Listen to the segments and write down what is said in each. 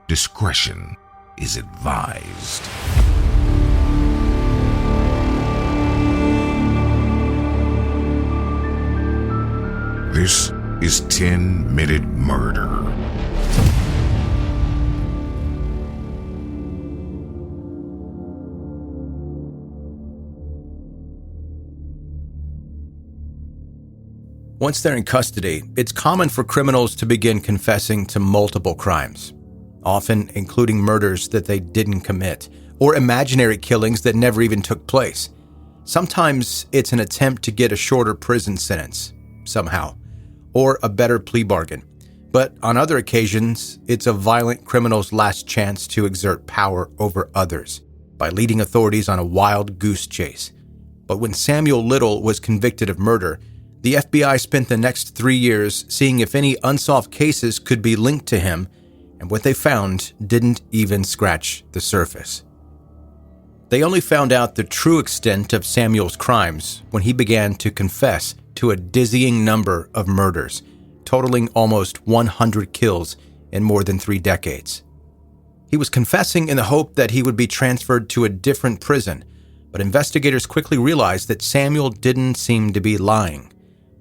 Discretion is advised. This is 10-Minute Murder. Once they're in custody, it's common for criminals to begin confessing to multiple crimes, often including murders that they didn't commit, or imaginary killings that never even took place. Sometimes it's an attempt to get a shorter prison sentence, somehow, or a better plea bargain. But on other occasions, it's a violent criminal's last chance to exert power over others by leading authorities on a wild goose chase. But when Samuel Little was convicted of murder, the FBI spent the next 3 years seeing if any unsolved cases could be linked to him, and what they found didn't even scratch the surface. They only found out the true extent of Samuel's crimes when he began to confess to a dizzying number of murders, totaling almost 100 kills in more than 3 decades. He was confessing in the hope that he would be transferred to a different prison, but investigators quickly realized that Samuel didn't seem to be lying.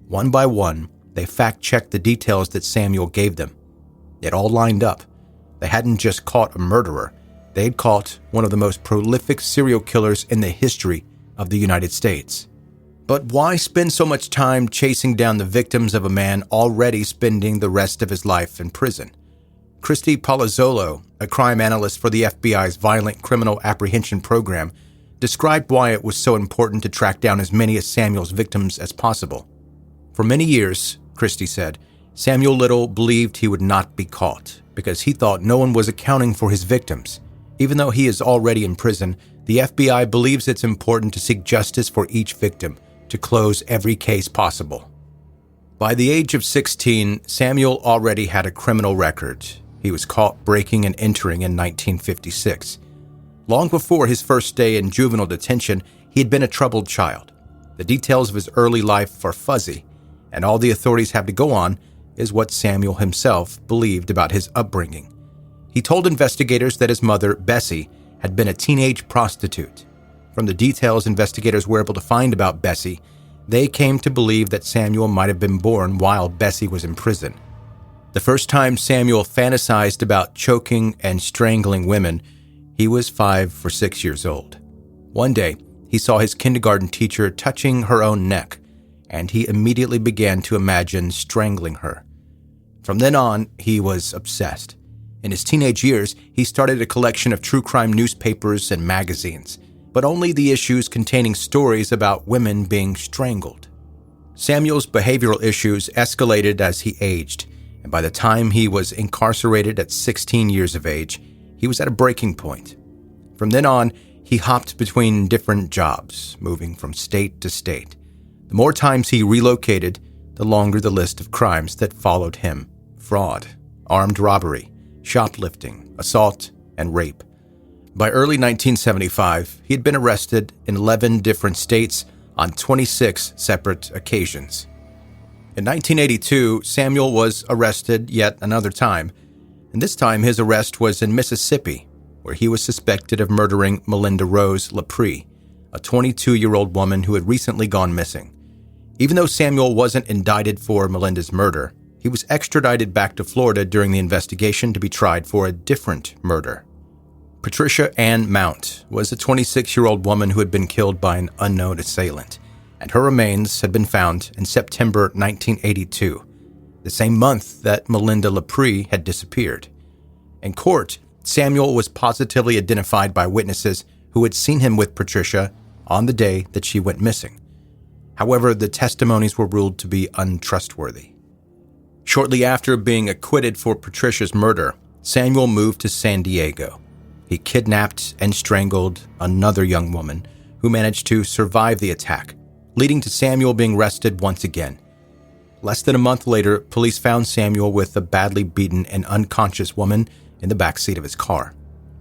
One by one, they fact-checked the details that Samuel gave them. It all lined up. They hadn't just caught a murderer. They had caught one of the most prolific serial killers in the history of the United States. But why spend so much time chasing down the victims of a man already spending the rest of his life in prison? Christy Palazzolo, a crime analyst for the FBI's Violent Criminal Apprehension Program, described why it was so important to track down as many of Samuel's victims as possible. For many years, Christy said, Samuel Little believed he would not be caught because he thought no one was accounting for his victims. Even though he is already in prison, the FBI believes it's important to seek justice for each victim, to close every case possible. By the age of 16, Samuel already had a criminal record. He was caught breaking and entering in 1956. Long before his first day in juvenile detention, he had been a troubled child. The details of his early life are fuzzy, and all the authorities have to go on is what Samuel himself believed about his upbringing. He told investigators that his mother, Bessie, had been a teenage prostitute. From the details investigators were able to find about Bessie, they came to believe that Samuel might have been born while Bessie was in prison. The first time Samuel fantasized about choking and strangling women, he was 5 or 6 years old. One day, he saw his kindergarten teacher touching her own neck, and he immediately began to imagine strangling her. From then on, he was obsessed. In his teenage years, he started a collection of true crime newspapers and magazines, but only the issues containing stories about women being strangled. Samuel's behavioral issues escalated as he aged, and by the time he was incarcerated at 16 years of age, he was at a breaking point. From then on, he hopped between different jobs, moving from state to state. The more times he relocated, the longer the list of crimes that followed him: fraud, armed robbery, shoplifting, assault, and rape. By early 1975, he had been arrested in 11 different states on 26 separate occasions. In 1982, Samuel was arrested yet another time, and this time his arrest was in Mississippi, where he was suspected of murdering Melinda Rose LaPree, a 22-year-old woman who had recently gone missing. Even though Samuel wasn't indicted for Melinda's murder, he was extradited back to Florida during the investigation to be tried for a different murder. Patricia Ann Mount was a 26-year-old woman who had been killed by an unknown assailant, and her remains had been found in September 1982, the same month that Melinda LaPree had disappeared. In court, Samuel was positively identified by witnesses who had seen him with Patricia on the day that she went missing. However, the testimonies were ruled to be untrustworthy. Shortly after being acquitted for Patricia's murder, Samuel moved to San Diego. He kidnapped and strangled another young woman who managed to survive the attack, leading to Samuel being arrested once again. Less than a month later, police found Samuel with a badly beaten and unconscious woman in the backseat of his car.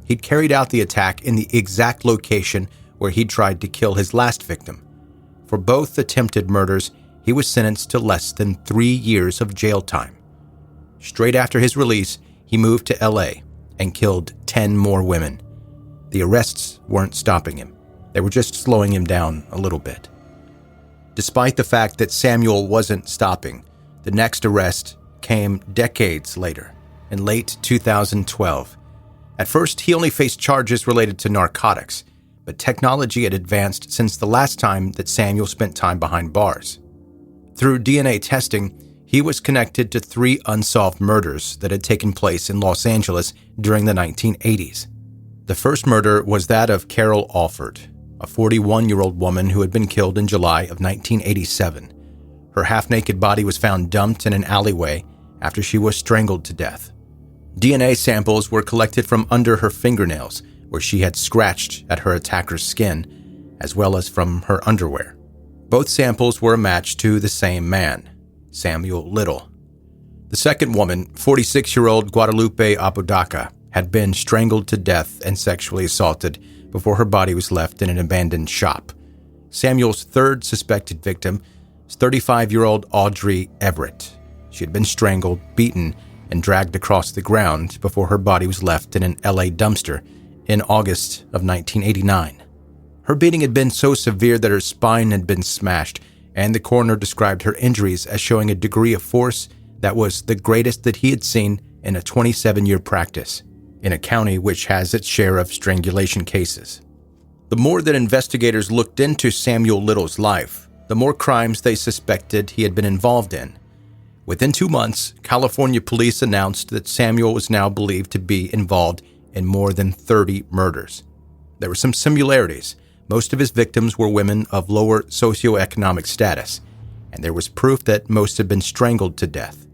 He'd carried out the attack in the exact location where he'd tried to kill his last victim. For both attempted murders, he was sentenced to less than 3 years of jail time. Straight after his release, he moved to LA and killed 10 more women. The arrests weren't stopping him. They were just slowing him down a little bit. Despite the fact that Samuel wasn't stopping, the next arrest came decades later, in late 2012. At first, he only faced charges related to narcotics, but technology had advanced since the last time that Samuel spent time behind bars. Through DNA testing, he was connected to 3 unsolved murders that had taken place in Los Angeles during the 1980s. The first murder was that of Carol Alford, a 41-year-old woman who had been killed in July of 1987. Her half-naked body was found dumped in an alleyway after she was strangled to death. DNA samples were collected from under her fingernails, where she had scratched at her attacker's skin, as well as from her underwear. Both samples were a match to the same man, Samuel Little. The second woman, 46-year-old Guadalupe Apodaca, had been strangled to death and sexually assaulted before her body was left in an abandoned shop. Samuel's third suspected victim was 35-year-old Audrey Everett. She had been strangled, beaten, and dragged across the ground before her body was left in an LA dumpster in August of 1989. Her beating had been so severe that her spine had been smashed, and the coroner described her injuries as showing a degree of force that was the greatest that he had seen in a 27-year practice, in a county which has its share of strangulation cases. The more that investigators looked into Samuel Little's life, the more crimes they suspected he had been involved in. Within 2 months, California police announced that Samuel was now believed to be involved in more than 30 murders. There were some similarities. Most of his victims were women of lower socioeconomic status, and there was proof that most had been strangled to death.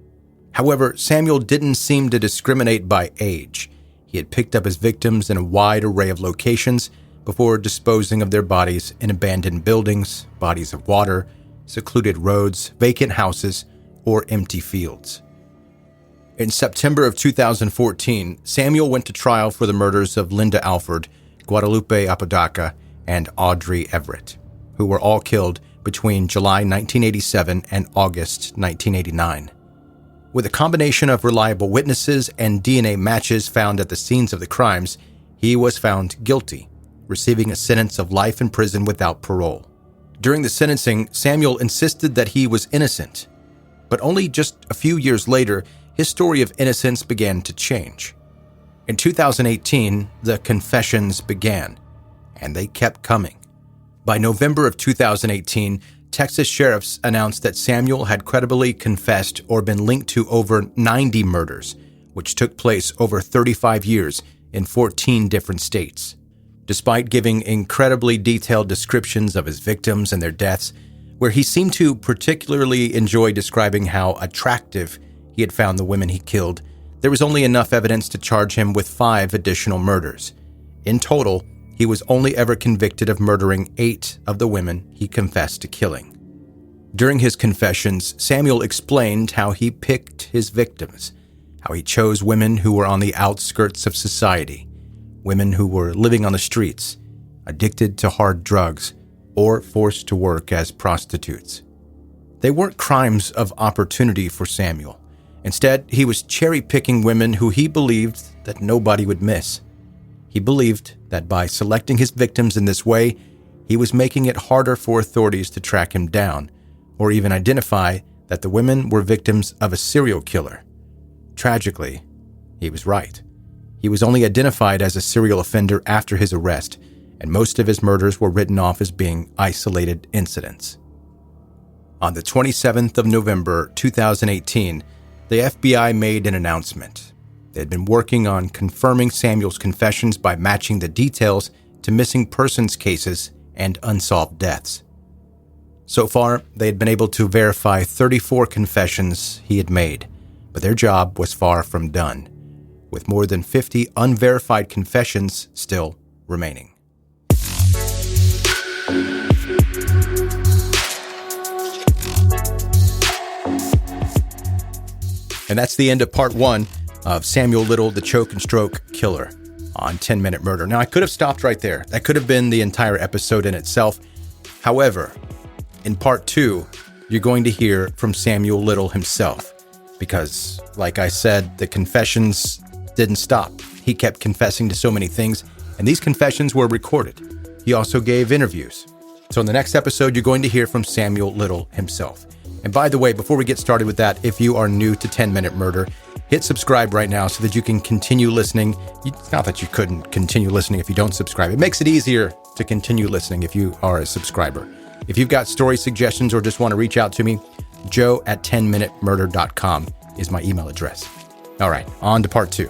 However, Samuel didn't seem to discriminate by age. He had picked up his victims in a wide array of locations before disposing of their bodies in abandoned buildings, bodies of water, secluded roads, vacant houses, or empty fields. In September of 2014, Samuel went to trial for the murders of Linda Alford, Guadalupe Apodaca, and Audrey Everett, who were all killed between July 1987 and August 1989. With a combination of reliable witnesses and DNA matches found at the scenes of the crimes, he was found guilty, receiving a sentence of life in prison without parole. During the sentencing, Samuel insisted that he was innocent, but only just a few years later, his story of innocence began to change. In 2018, the confessions began, and they kept coming. By November of 2018, Texas sheriffs announced that Samuel had credibly confessed or been linked to over 90 murders, which took place over 35 years in 14 different states. Despite giving incredibly detailed descriptions of his victims and their deaths, where he seemed to particularly enjoy describing how attractive he had found the women he killed, there was only enough evidence to charge him with 5 additional murders. In total, he was only ever convicted of murdering 8 of the women he confessed to killing. During his confessions, Samuel explained how he picked his victims, how he chose women who were on the outskirts of society, women who were living on the streets, addicted to hard drugs, or forced to work as prostitutes. They weren't crimes of opportunity for Samuel. Instead, he was cherry-picking women who he believed that nobody would miss. He believed that by selecting his victims in this way, he was making it harder for authorities to track him down, or even identify that the women were victims of a serial killer. Tragically, he was right. He was only identified as a serial offender after his arrest, and most of his murders were written off as being isolated incidents. On the 27th of November 2018, the FBI made an announcement. They had been working on confirming Samuel's confessions by matching the details to missing persons cases and unsolved deaths. So far, they had been able to verify 34 confessions he had made, but their job was far from done, with more than 50 unverified confessions still remaining. And that's the end of part 1 of Samuel Little, the Choke and Stroke Killer on 10 Minute Murder. Now, I could have stopped right there. That could have been the entire episode in itself. However, in part 2, you're going to hear from Samuel Little himself because, like I said, the confessions didn't stop. he kept confessing to so many things, and these confessions were recorded. He also gave interviews. So in the next episode, you're going to hear from Samuel Little himself. And by the way, before we get started with that, if you are new to 10 Minute Murder, hit subscribe right now so that you can continue listening. It's not that you couldn't continue listening if you don't subscribe. It makes it easier to continue listening if you are a subscriber. If you've got story suggestions or just want to reach out to me, joe@10minutemurder.com is my email address. All right, on to part 2.